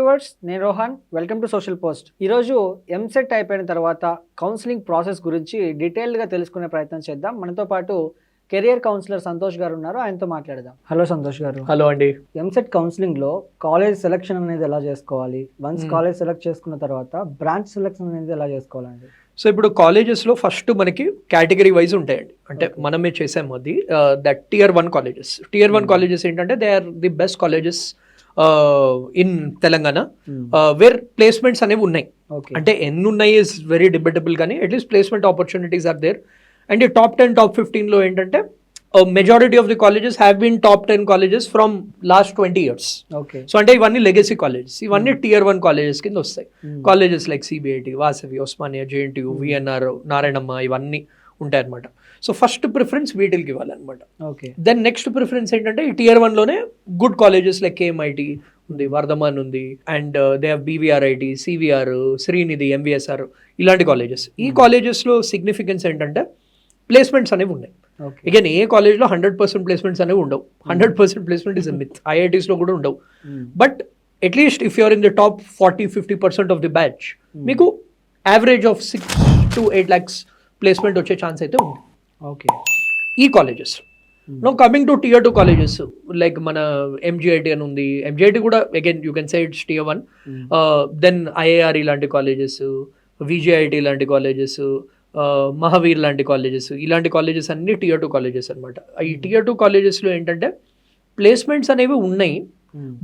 Viewers, నేను Rohan. Welcome to social post. ఈరోజు ఎంసెట్ అయిపోయిన తర్వాత కౌన్సిలింగ్ ప్రాసెస్ గురించి డీటెయిల్డ్గా తెలుసుకునే ప్రయత్నం చేద్దాం. మనతో పాటు కెరియర్ కౌన్సిలర్ సంతోష్ గారు ఉన్నారు, ఆయనతో మాట్లాడదాం. హలో సంతోష్ గారు. హలో అండి. ఎంసెట్ కౌన్సిలింగ్లో కాలేజ్ సెలెక్షన్ అనేది ఎలా చేసుకోవాలి, వన్స్ కాలేజ్ సెలెక్ట్ చేసుకున్న తర్వాత బ్రాంచ్ సెలెక్షన్ అనేది ఎలా చేసుకోవాలండి? సో ఇప్పుడు కాలేజెస్లో ఫస్ట్ మనకి కేటగిరీ వైజ్ ఉంటాయండి. అంటే మనమే చేసాము అది that tier 1 colleges. Tier 1 colleges ఏంటంటే they are the best colleges in Telangana where placements అనేవి ఉన్నాయి. అంటే ఎన్ని ఉన్నాయి ఇస్ వెరీ డిబేటబుల్, కానీ at least placement opportunities are there. And ఈ టాప్ 10 టాప్ 15లో ఏంటంటే majority of the colleges have been top 10 colleges from last 20 years. So అంటే ఇవన్నీ లెగసీ కాలేజెస్, ఇవన్నీ టియర్ 1 కాలేజెస్ కింద వస్తాయి. Colleges like CBIT, Vasavi, Osmania, JNTU, VNR, Narayanamma ఇవన్నీ ఉంటాయి అనమాట. సో ఫస్ట్ ప్రిఫరెన్స్ వీటికి ఇవ్వాలన్నమాట. దెన్ నెక్స్ట్ ప్రిఫరెన్స్ ఏంటంటే ఈ టియర్ 1లోనే గుడ్ కాలేజెస్ లైక్ కేఎంఐటి ఉంది, వర్ధమాన్ ఉంది, and they have BVRIT, CVR, Srinidhi, MVSR, ఇలాంటి కాలేజెస్. ఈ కాలేజెస్లో సిగ్నిఫికెన్స్ ఏంటంటే ప్లేస్మెంట్స్ అనేవి ఉన్నాయి. అగైన్ ఏ కాలేజ్లో 100% ప్లేస్మెంట్స్ అనేవి ఉండవు. 100% ప్లేస్మెంట్ ఇస్ ఎ మిత్. ఐఐటీస్లో కూడా ఉండవు. But at least if you're in the top 40-50% of the batch, మీకు average of 6 to 8 lakhs placement వచ్చే ఛాన్స్ అయితే ఉంది. ఈ colleges. No coming to tier 2 colleges like మన ఎంజిఐటి అని ఉంది. ఎంజిఐటి కూడా again you can say it's tier 1. Then IIR ఇలాంటి కాలేజెస్, విజిఐటి లాంటి కాలేజెస్, మహావీర్ లాంటి కాలేజెస్, ఇలాంటి కాలేజెస్ అన్ని టియర్ 2 కాలేజెస్ అనమాట. ఈ టియర్ 2 కాలేజెస్లో ఏంటంటే ప్లేస్మెంట్స్ అనేవి ఉన్నాయి,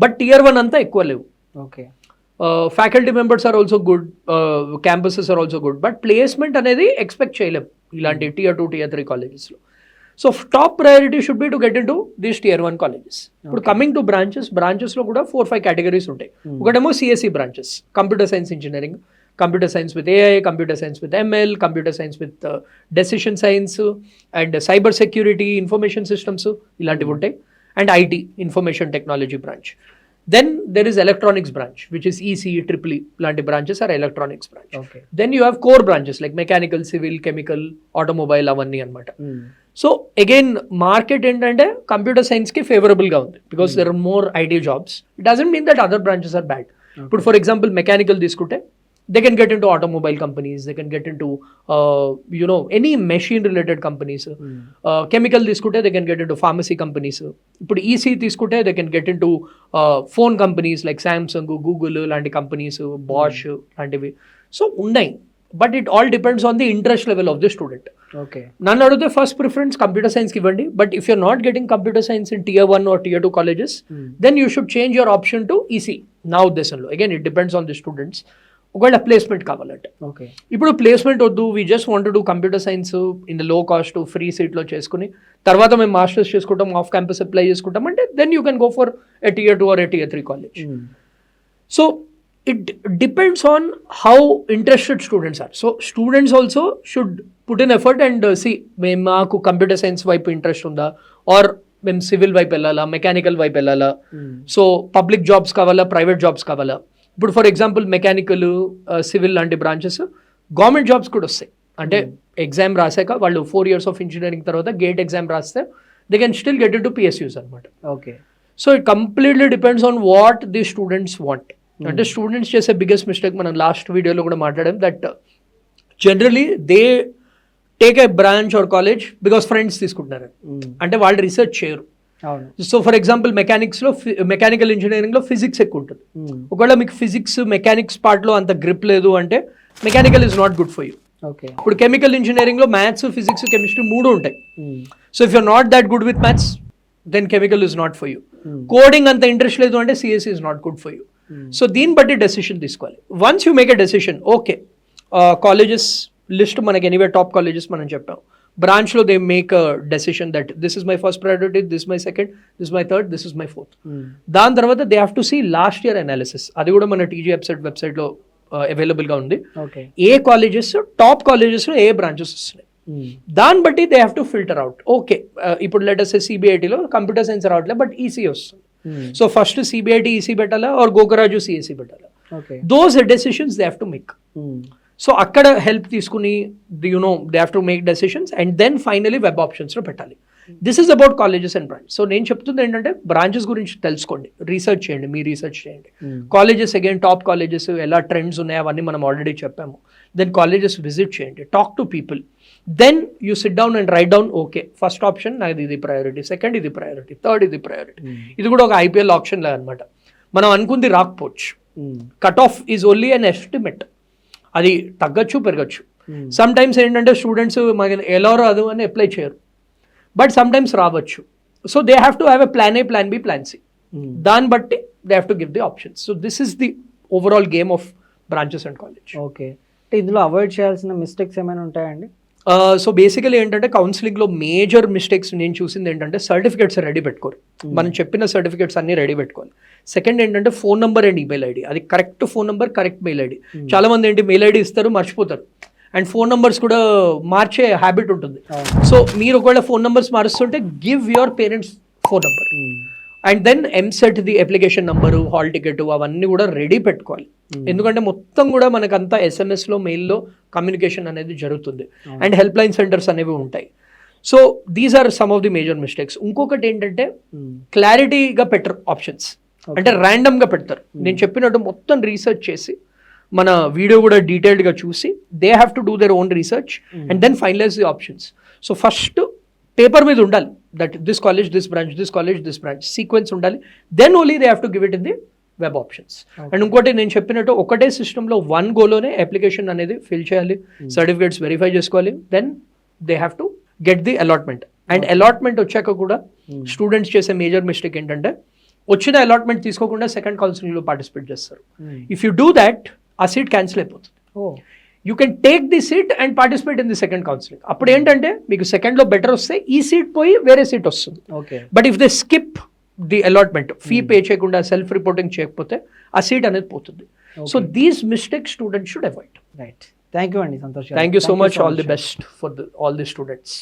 బట్ టియర్ 1 అంతా ఎక్కువ లేవు. Faculty members are also good, campuses are also good, but placement అనేది ఎక్స్పెక్ట్ చేయలేం ఇలాంటి టియర్ 2, టియర్ 3 కాలేజెస్లో. So top priority should be to get in to these tier 1 colleges. ఇప్పుడు కమింగ్ టు బ్రాంచెస్లో కూడా 4-5 కేటగిరీస్ ఉంటాయి. ఒకటేమో CSE branches, computer science engineering, computer science with AI, computer science with ML, computer science with decision science, and cyber security, information systems ఇలాంటివి ఉంటాయి. And IT, information technology branch. Then there is electronics branch, which is ECE, EEE లాంటి branches are electronics branch. Then you have core branches like mechanical, civil, chemical, automobile అవన్నీ అనమాట. So again market ఏంటంటే computer సైన్స్కి ఫేవరబుల్గా ఉంది because there are more IT jobs. It doesn't mean that other branches are bad. ఇప్పుడు for example mechanical తీసుకుంటే they can get into automobile companies, they can get into any machine related companies. Chemical తీసుకుంటే they can get into pharmacy companies. ఇప్పుడు EC తీసుకుంటే they can get into phone companies like Samsung, Google లాంటి companies, Bosch లాంటివి. So ఉన్నాయి, but it all depends on the interest level of the student. నన్ను అడిగితే first preference computer సైన్స్కి ఇవ్వండి, but if you're not getting computer science in tier 1 or tier 2 colleges, then you should change your option to EC నా ఉద్దేశంలో. Again it depends on the students. ఒకవేళ placement కావాలంటే, ఇప్పుడు placement వద్దు, we just want to do computer science in the low cost free సీట్లో చేసుకుని తర్వాత మేము మాస్టర్స్ చేసుకుంటాం, ఆఫ్ క్యాంపస్ అప్లై చేసుకుంటాం అంటే then you can go for a tier 2 or a tier 3 college. So it depends on how interested students are. So students also should put in effort and see మాకు computer science వైపు interest ఉందా, or మేము civil వైపు వెళ్ళాలా, mechanical వైపు వెళ్ళాలా, so public jobs కావాలా, private jobs కావాలా. ఇప్పుడు ఫర్ ఎగ్జాంపుల్ మెకానికల్, సివిల్ లాంటి బ్రాంచెస్ గవర్నమెంట్ జాబ్స్ కూడా వస్తాయి. అంటే ఎగ్జామ్ రాసాక వాళ్ళు 4 years ఆఫ్ ఇంజనీరింగ్ తర్వాత గేట్ ఎగ్జామ్ రాస్తే they can still get in to PSUs అనమాట. So it completely depends on what the students want. అంటే స్టూడెంట్స్ చేసే బిగ్గెస్ట్ మిస్టేక్ మనం లాస్ట్ వీడియోలో కూడా మాట్లాడాం, that generally they take a branch or college because friends తీసుకుంటున్నారు, అంటే వాళ్ళు రీసెర్చ్ చేయరు. సో ఫర్ ఎగ్జాంపుల్ మెకానికల్ ఇంజనీరింగ్లో ఫిజిక్స్ ఎక్కువ ఉంటుంది. ఒకవేళ మీకు ఫిజిక్స్ మెకానిక్స్ పార్ట్లో అంత గ్రిప్ లేదు అంటే mechanical is not good for you. ఇప్పుడు కెమికల్ ఇంజనీరింగ్లో మ్యాథ్స్, ఫిజిక్స్, కెమిస్ట్రీ 3 ఉంటాయి. So if you're not that good with maths then chemical is not for you. Coding అంత ఇంట్రెస్ట్ లేదు అంటే CSE is not good for you. So దీన్ని బట్టి decision తీసుకోవాలి. Once you make a decision, okay colleges list మనకి anyway top colleges మనం చెప్పాం. బ్రాంచ్లో they make a decision that this is my first priority, this my second, this my third, this is my fourth. దాని తర్వాత they have to see last year analysis. అది కూడా మన TG వెబ్సైట్లో అవైలబుల్గా ఉంది. ఏ కాలేజెస్, టాప్ కాలేజెస్లో ఏ బ్రాంచెస్ వస్తున్నాయి, దాన్ని బట్టి they have to filter out. Okay ఇప్పుడు లెటర్స్ సిబిఐటీలో కంప్యూటర్ సైన్స్ రావట్లేదు, బట్ ఈసీ వస్తుంది. సో ఫస్ట్ సిబిఐటీ ఈసీ పెట్టాలా, ఆర్ గోకరాజు సిఎస్సి పెట్టాలా, those decisions they have to make. So అక్కడ హెల్ప్ తీసుకుని they have to make decisions and then finally web ఆప్షన్స్లో పెట్టాలి. This is about colleges and branch. So నేను చెప్తుంది ఏంటంటే బ్రాంచెస్ గురించి తెలుసుకోండి, రీసెర్చ్ చేయండి, మీ రీసెర్చ్ చేయండి. కాలేజెస్ అగైన్ టాప్ కాలేజెస్ ఎలా ట్రెండ్స్ ఉన్నాయి అవన్నీ మనం ఆల్రెడీ చెప్పాము. దెన్ కాలేజెస్ విజిట్ చేయండి, talk to people, then you sit down and write down, okay first option నాది ఇది ప్రయారిటీ, సెకండ్ ఇది ప్రయారిటీ, థర్డ్ ఇది ప్రయారిటీ. ఇది కూడా ఒక ఐపీఎల్ ఆప్షన్ లాగా అనమాట. మనం అనుకుంది రాకపోవచ్చు, cut off is only an estimate, అది తగ్గచ్చు పెరగచ్చు. సమ్ టైమ్స్ ఏంటంటే స్టూడెంట్స్ మాకు ఎలా రాదు అని అప్లై చేయరు, బట్ సమ్ టైమ్స్ రావచ్చు. So they have to have a plan A, plan B, plan C. దాన్ని బట్టి they have to give the options. So this is the overall game of branches and college. Okay, అంటే ఇందులో avoid చేయాల్సిన mistakes ఏమైనా ఉంటాయండి? So basically ఏంటంటే కౌన్సిలింగ్లో major mistakes నేను చూసింది ఏంటంటే సర్టిఫికేట్స్ రెడీ పెట్టుకోరు. మనం చెప్పిన సర్టిఫికేట్స్ అన్ని రెడీ పెట్టుకోవాలి. సెకండ్ ఏంటంటే phone number and email ID, అది correct phone number, correct mail ID. చాలా మంది ఏంటి మెయిల్ ఐడి ఇస్తారు మర్చిపోతారు, అండ్ ఫోన్ నెంబర్స్ కూడా మార్చే హ్యాబిట్ ఉంటుంది. సో మీరు ఒకవేళ ఫోన్ నెంబర్స్ మారుస్తుంటే give your parents phone number, and then EAMCET the application number, hall ticket అవన్నీ కూడా రెడీ పెట్టుకోవాలి. ఎందుకంటే మొత్తం కూడా మనకంతా ఎస్ఎంఎస్లో, మెయిల్లో కమ్యూనికేషన్ అనేది జరుగుతుంది, అండ్ హెల్ప్ లైన్ సెంటర్స్ అనేవి ఉంటాయి. So these are some of the major mistakes. ఇంకొకటి ఏంటంటే క్లారిటీగా పెట్టరు ఆప్షన్స్, అంటే ర్యాండమ్గా పెడతారు. నేను చెప్పినట్టు మొత్తం రీసెర్చ్ చేసి మన వీడియో కూడా డీటెయిల్డ్గా చూసి they have to do their own research and then finalise the options. So first paper మీద ఉండాలి that this college, this branch, this college, this branch sequence ఉండాలి. Then only they have to give it in the web options. And ఇంకోటి నేను చెప్పినట్టు ఒకటే సిస్టంలో one గోలోనే application అనేది ఫిల్ చేయాలి, సర్టిఫికేట్స్ వెరిఫై చేసుకోవాలి, then they have to get the allotment. And allotment వచ్చాక కూడా స్టూడెంట్స్ చేసే మేజర్ మిస్టేక్ ఏంటంటే వచ్చిన అలాట్మెంట్ తీసుకోకుండా సెకండ్ కౌన్సిలింగ్లో పార్టిసిపేట్ చేస్తారు. ఇఫ్ యూ డూ దాట్ ఆ సీట్ క్యాన్సిల్ అయిపోతుంది. You can take the seat and participate in the second counselling. అప్పుడు ఏంటంటే మీకు సెకండ్లో బెటర్ వస్తే ఈ సీట్ పోయి వేరే సీట్ వస్తుంది. But if they skip the allotment, fee pay చేయకుండా సెల్ఫ్ రిపోర్టింగ్ చేయకపోతే ఆ సీట్ అనేది పోతుంది. So these mistakes students should avoid. Right, thank you అండి Santosh. Thank you so much. All the best for all the students.